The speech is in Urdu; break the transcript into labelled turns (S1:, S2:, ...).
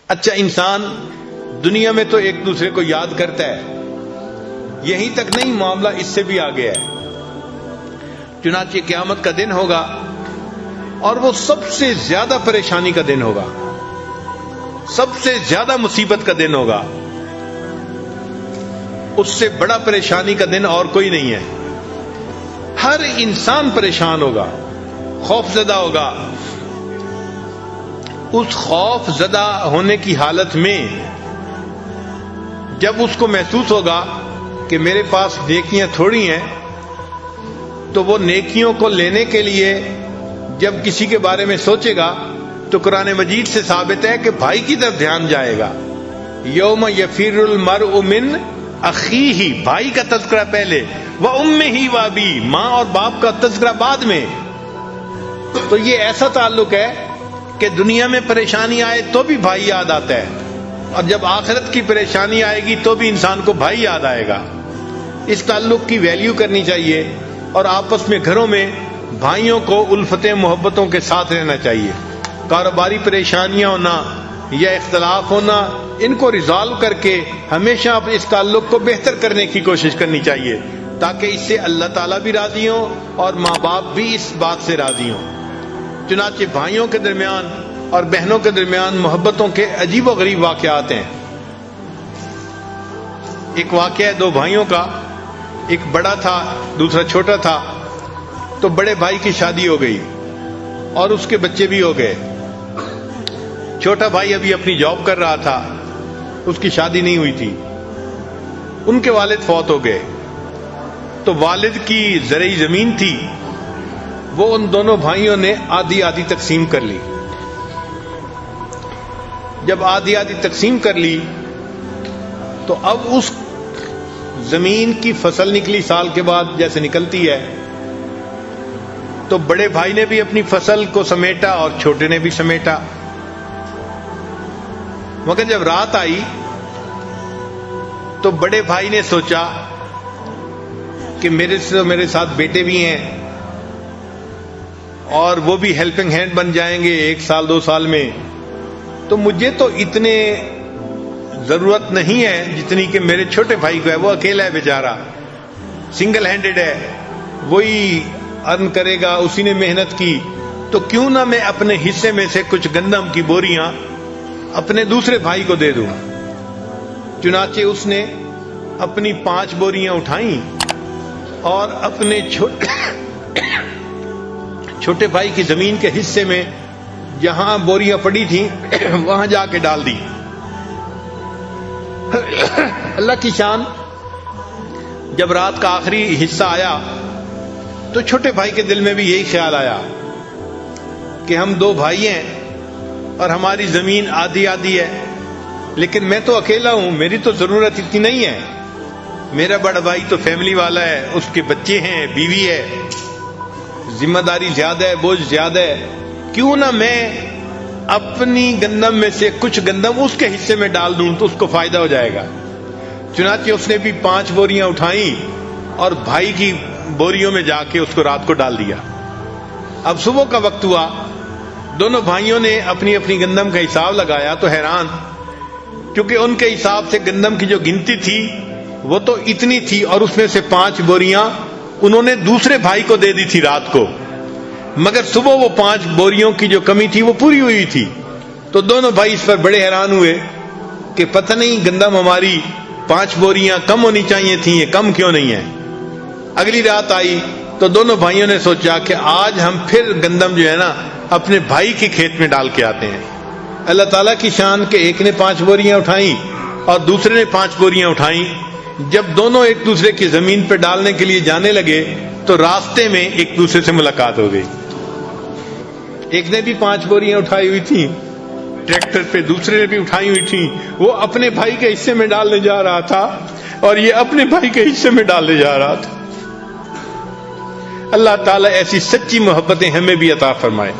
S1: اچھا انسان دنیا میں تو ایک دوسرے کو یاد کرتا ہے، یہیں تک نہیں، معاملہ اس سے بھی آگے ہے۔ چنانچہ قیامت کا دن ہوگا اور وہ سب سے زیادہ پریشانی کا دن ہوگا، سب سے زیادہ مصیبت کا دن ہوگا۔ اس سے بڑا پریشانی کا دن اور کوئی نہیں ہے۔ ہر انسان پریشان ہوگا، خوف زدہ ہوگا۔ اس خوف زدہ ہونے کی حالت میں جب اس کو محسوس ہوگا کہ میرے پاس نیکیاں تھوڑی ہیں، تو وہ نیکیوں کو لینے کے لیے جب کسی کے بارے میں سوچے گا تو قرآن مجید سے ثابت ہے کہ بھائی کی طرف دھیان جائے گا۔ یوم یفر المرء من اخیہ، بھائی کا تذکرہ پہلے، وامہ وابی، ماں اور باپ کا تذکرہ بعد میں۔ تو یہ ایسا تعلق ہے کہ دنیا میں پریشانی آئے تو بھی بھائی یاد آتا ہے، اور جب آخرت کی پریشانی آئے گی تو بھی انسان کو بھائی یاد آئے گا۔ اس تعلق کی ویلیو کرنی چاہیے، اور آپس میں گھروں میں بھائیوں کو الفتیں محبتوں کے ساتھ رہنا چاہیے۔ کاروباری پریشانیاں ہونا یا اختلاف ہونا، ان کو ریزالو کر کے ہمیشہ اپنے اس تعلق کو بہتر کرنے کی کوشش کرنی چاہیے، تاکہ اس سے اللہ تعالیٰ بھی راضی ہوں اور ماں باپ بھی اس بات سے راضی ہوں۔ چنانچہ بھائیوں کے درمیان اور بہنوں کے درمیان محبتوں کے عجیب و غریب واقعات ہیں۔ ایک واقعہ ہے دو بھائیوں کا، ایک بڑا تھا دوسرا چھوٹا تھا۔ تو بڑے بھائی کی شادی ہو گئی اور اس کے بچے بھی ہو گئے۔ چھوٹا بھائی ابھی اپنی جاب کر رہا تھا، اس کی شادی نہیں ہوئی تھی۔ ان کے والد فوت ہو گئے، تو والد کی زرعی زمین تھی، وہ ان دونوں بھائیوں نے آدھی آدھی تقسیم کر لی۔ جب آدھی آدھی تقسیم کر لی تو اب اس زمین کی فصل نکلی سال کے بعد جیسے نکلتی ہے، تو بڑے بھائی نے بھی اپنی فصل کو سمیٹا اور چھوٹے نے بھی سمیٹا۔ مگر جب رات آئی تو بڑے بھائی نے سوچا کہ میرے ساتھ بیٹے بھی ہیں اور وہ بھی ہیلپنگ ہینڈ بن جائیں گے 1 سال 2 سال میں، تو مجھے تو اتنے ضرورت نہیں ہے جتنی کہ میرے چھوٹے بھائی کو ہے۔ وہ اکیلا ہے بیچارہ، سنگل ہینڈڈ ہے، وہی ارن کرے گا، اسی نے محنت کی، تو کیوں نہ میں اپنے حصے میں سے کچھ گندم کی بوریاں اپنے دوسرے بھائی کو دے دوں۔ چنانچہ اس نے اپنی 5 بوریاں اٹھائیں اور اپنے چھوٹے بھائی کی زمین کے حصے میں جہاں بوریاں پڑی تھیں وہاں جا کے ڈال دی۔ اللہ کی شان، جب رات کا آخری حصہ آیا تو چھوٹے بھائی کے دل میں بھی یہی خیال آیا کہ ہم 2 بھائی ہیں اور ہماری زمین آدھی آدھی ہے، لیکن میں تو اکیلا ہوں، میری تو ضرورت اتنی نہیں ہے۔ میرا بڑا بھائی تو فیملی والا ہے، اس کے بچے ہیں، بیوی ہے، ذمہ داری زیادہ ہے، بوجھ زیادہ ہے، کیوں نہ میں اپنی گندم میں سے کچھ گندم اس کے حصے میں ڈال دوں تو اس کو فائدہ ہو جائے گا۔ چنانچہ اس نے بھی 5 بوریاں اٹھائیں اور بھائی کی بوریوں میں جا کے اس کو رات کو ڈال دیا۔ اب صبح کا وقت ہوا، دونوں بھائیوں نے اپنی اپنی گندم کا حساب لگایا تو حیران، کیونکہ ان کے حساب سے گندم کی جو گنتی تھی وہ تو اتنی تھی، اور اس میں سے 5 بوریاں انہوں نے دوسرے بھائی کو دے دی تھی رات کو، مگر صبح وہ 5 بوریوں کی جو کمی تھی وہ پوری ہوئی تھی۔ تو دونوں بھائی اس پر بڑے حیران ہوئے کہ پتہ نہیں گندم ہماری 5 بوریاں کم ہونی چاہیے تھیں، یہ کم کیوں نہیں ہے۔ اگلی رات آئی تو دونوں بھائیوں نے سوچا کہ آج ہم پھر گندم جو ہے نا اپنے بھائی کے کھیت میں ڈال کے آتے ہیں۔ اللہ تعالیٰ کی شان کہ ایک نے 5 بوریاں اٹھائیں اور دوسرے نے 5 بوریاں اٹھائیں۔ جب دونوں ایک دوسرے کی زمین پہ ڈالنے کے لیے جانے لگے تو راستے میں ایک دوسرے سے ملاقات ہو گئی۔ ایک نے بھی 5 بوریاں اٹھائی ہوئی تھیں ٹریکٹر پہ، دوسرے نے بھی اٹھائی ہوئی تھیں، وہ اپنے بھائی کے حصے میں ڈالنے جا رہا تھا اور یہ اپنے بھائی کے حصے میں ڈالنے جا رہا تھا۔ اللہ تعالیٰ ایسی سچی محبتیں ہمیں بھی عطا فرمائے۔